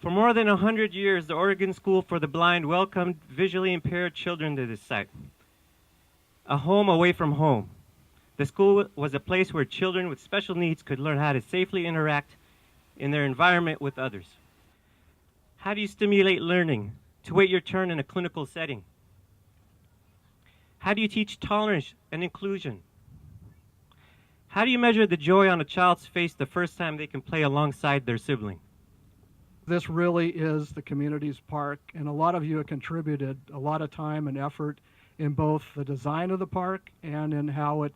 For more than 100 years, the Oregon School for the Blind welcomed visually impaired children to this site. A home away from home. The school was a place where children with special needs could learn how to safely interact in their environment with others. How do you stimulate learning to wait your turn in a clinical setting? How do you teach tolerance and inclusion? How do you measure the joy on a child's face the first time they can play alongside their sibling? This really is the community's park, and a lot of you have contributed a lot of time and effort in both the design of the park and in how it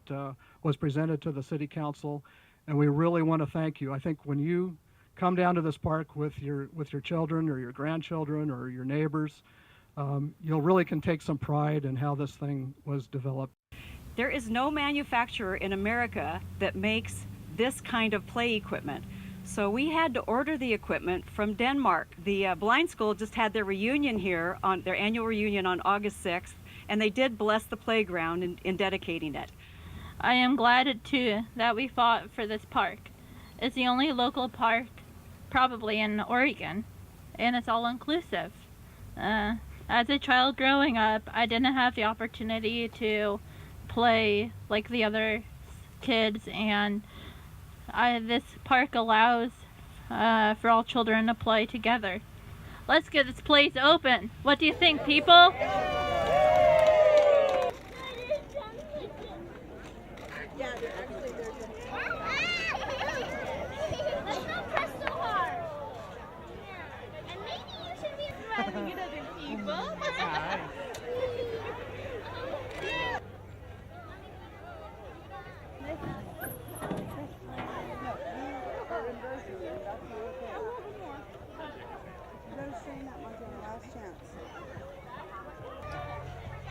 was presented to the City Council, and we really want to thank you. I think when you come down to this park with your children or your grandchildren or your neighbors, you really can take some pride in how this thing was developed. There is no manufacturer in America that makes this kind of play equipment. So we had to order the equipment from Denmark. The blind school just had their reunion here, on their annual reunion on August 6th, and they did bless the playground in dedicating it. I am glad too that we fought for this park. It's the only local park probably in Oregon, and it's all inclusive. As a child growing up, I didn't have the opportunity to play like the other kids, and this park allows for all children to play together. Let's get this place open. What do you think, people?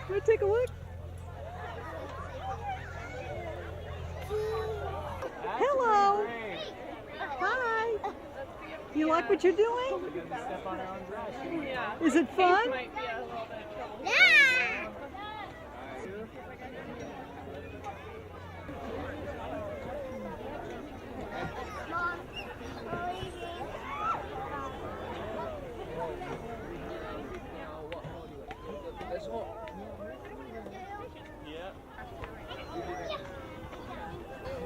Wanna take a look? Hello. Hi. You like what you're doing? Is it fun? Yeah.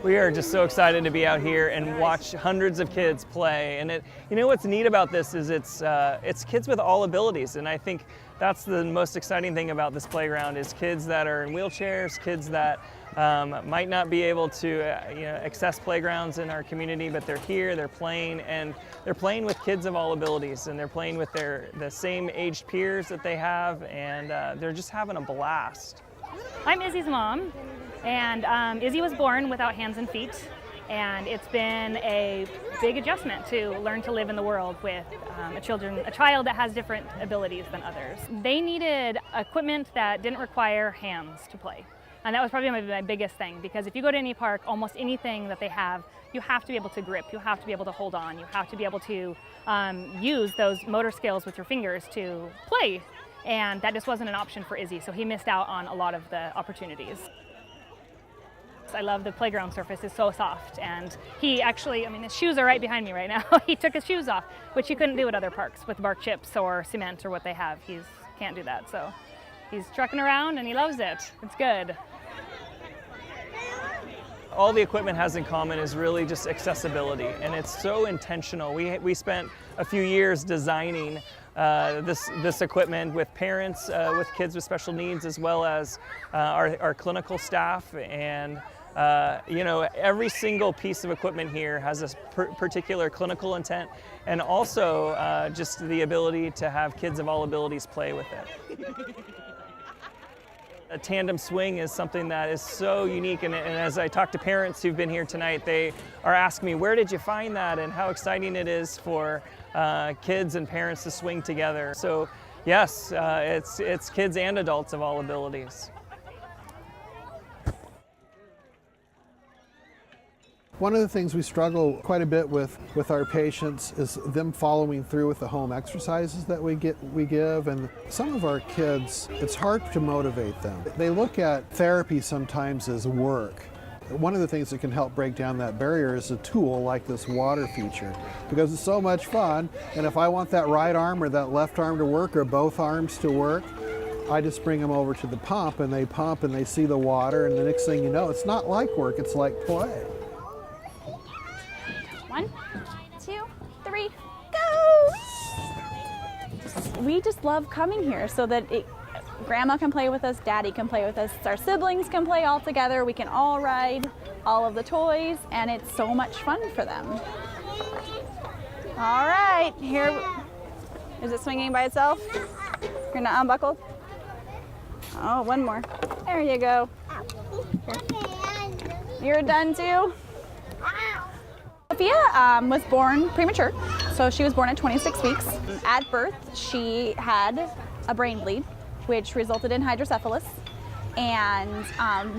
We are just so excited to be out here and watch hundreds of kids play. And you know what's neat about this is it's kids with all abilities, and I think that's the most exciting thing about this playground is kids that are in wheelchairs, kids that might not be able to access playgrounds in our community, but they're here, they're playing, and they're playing with kids of all abilities, and they're playing with the same aged peers that they have, and they're just having a blast. I'm Izzy's mom, and Izzy was born without hands and feet, and it's been a big adjustment to learn to live in the world with a child that has different abilities than others. They needed equipment that didn't require hands to play, and that was probably my biggest thing, because if you go to any park, almost anything that they have, you have to be able to grip, you have to be able to hold on, you have to be able to use those motor skills with your fingers to play. And that just wasn't an option for Izzy, so he missed out on a lot of the opportunities. I love the playground surface, it's so soft, and he actually, his shoes are right behind me right now. He took his shoes off, which he couldn't do at other parks with bark chips or cement or what they have. He can't do that, so he's trucking around and he loves it. It's good. All the equipment has in common is really just accessibility, and it's so intentional. We spent a few years designing this equipment with parents with kids with special needs, as well as our clinical staff, and every single piece of equipment here has a particular clinical intent, and also just the ability to have kids of all abilities play with it. A tandem swing is something that is so unique, and as I talk to parents who've been here tonight, they are asking me, where did you find that, and how exciting it is for kids and parents to swing together. So yes, it's kids and adults of all abilities. One of the things we struggle quite a bit with our patients is them following through with the home exercises that we give, and some of our kids, it's hard to motivate them. They look at therapy sometimes as work, One of the things that can help break down that barrier is a tool like this water feature, because it's so much fun, and if I want that right arm or that left arm to work or both arms to work, I just bring them over to the pump and they see the water, and the next thing you know, it's not like work, it's like play. 1, 2, 3, go! We just love coming here so that Grandma can play with us, Daddy can play with us, our siblings can play all together, we can all ride all of the toys, and it's so much fun for them. All right, here, is it swinging by itself? You're not unbuckled? Oh, one more. There you go. Here. You're done too? Sophia was born premature, so she was born at 26 weeks. At birth, she had a brain bleed, which resulted in hydrocephalus, and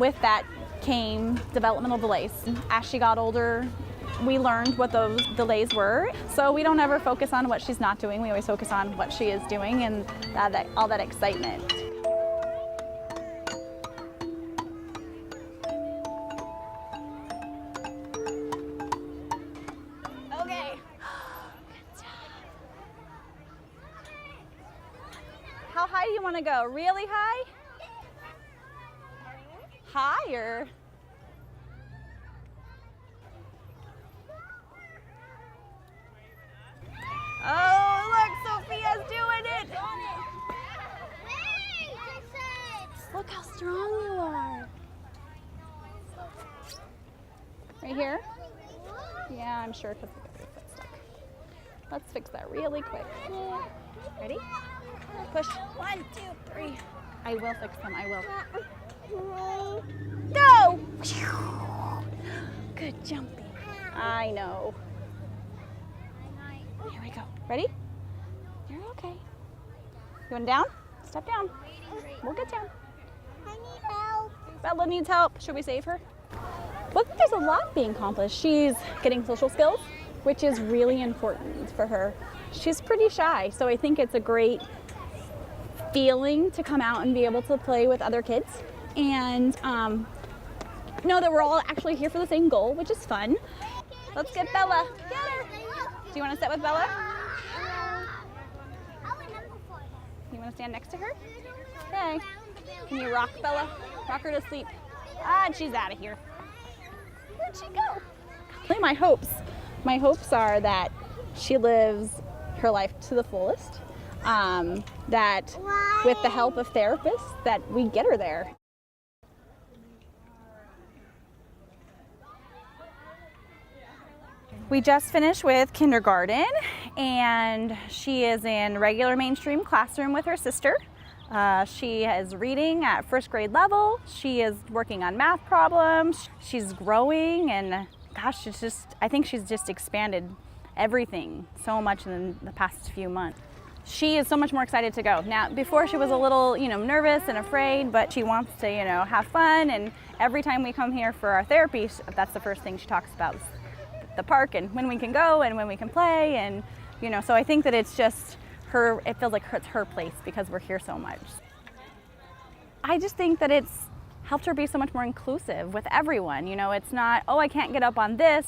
with that came developmental delays. As she got older, we learned what those delays were, so we don't ever focus on what she's not doing. We always focus on what she is doing and all that excitement. Okay. How high do you want to go? Really high? Higher? Oh, look, Sophia's doing it! Look how strong you are. Right here? Yeah, I'm sure because your foot's stuck. Let's fix that really quick. Ready? Push. 1, 2, 3. I will fix them, I will. Go! Good jumping. I know. Here we go. Ready? You're okay. You going down? Step down. We'll get down. I need help. Bella needs help. Should we save her? Well, there's a lot being accomplished. She's getting social skills, which is really important for her. She's pretty shy, so I think it's a great feeling to come out and be able to play with other kids and know that we're all actually here for the same goal, which is fun. Let's get Bella. Get her. Do you want to sit with Bella? You want to stand next to her? Okay. Can you rock Bella? Rock her to sleep. Ah, and she's out of here. Where'd she go? My hopes are that she lives her life to the fullest. That with the help of therapists, that we get her there. We just finished with kindergarten, and she is in regular mainstream classroom with her sister. She is reading at first grade level. She is working on math problems. She's growing, and gosh, I think she's just expanded everything so much in the past few months. She is so much more excited to go. Now, before she was a little, nervous and afraid, but she wants to, have fun, and every time we come here for our therapy, that's the first thing she talks about. The park and when we can go and when we can play, and so I think that it's just her, it feels like it's her place because we're here so much. I just think that it's helped her be so much more inclusive with everyone. It's not, oh, I can't get up on this,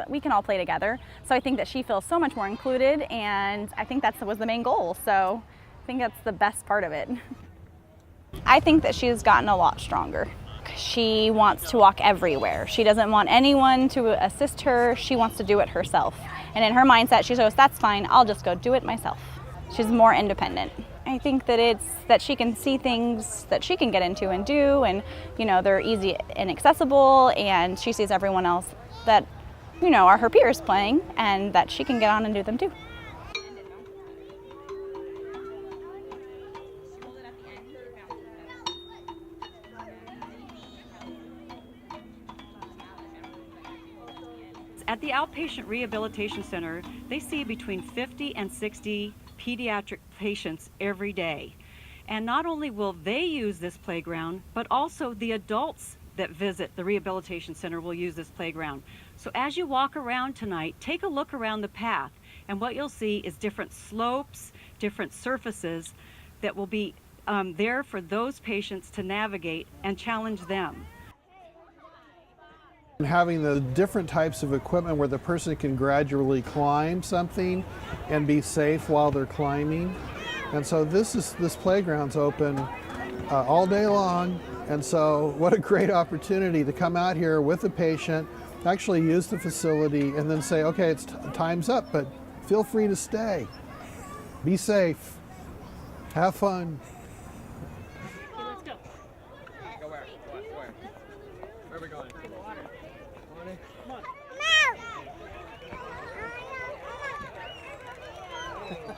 we can all play together. So I think that she feels so much more included, and I think that was the main goal. So I think that's the best part of it. I think that she's gotten a lot stronger. She wants to walk everywhere. She doesn't want anyone to assist her. She wants to do it herself. And in her mindset, she goes, that's fine, I'll just go do it myself. She's more independent. I think that it's that she can see things that she can get into and do, and they're easy and accessible, and she sees everyone else that are her peers playing, and that she can get on and do them too. At the Outpatient Rehabilitation Center, they see between 50 and 60 pediatric patients every day. And not only will they use this playground, but also the adults that visit the Rehabilitation Center will use this playground. So as you walk around tonight, take a look around the path, and what you'll see is different slopes, different surfaces that will be there for those patients to navigate and challenge them. And having the different types of equipment where the person can gradually climb something and be safe while they're climbing. And so this playground's open all day long. And so what a great opportunity to come out here with the patient, actually use the facility, and then say, okay, it's time's up, but feel free to stay. Be safe. Have fun. Let's go. Go where? Where? Where are we going? To the water. Come on. No!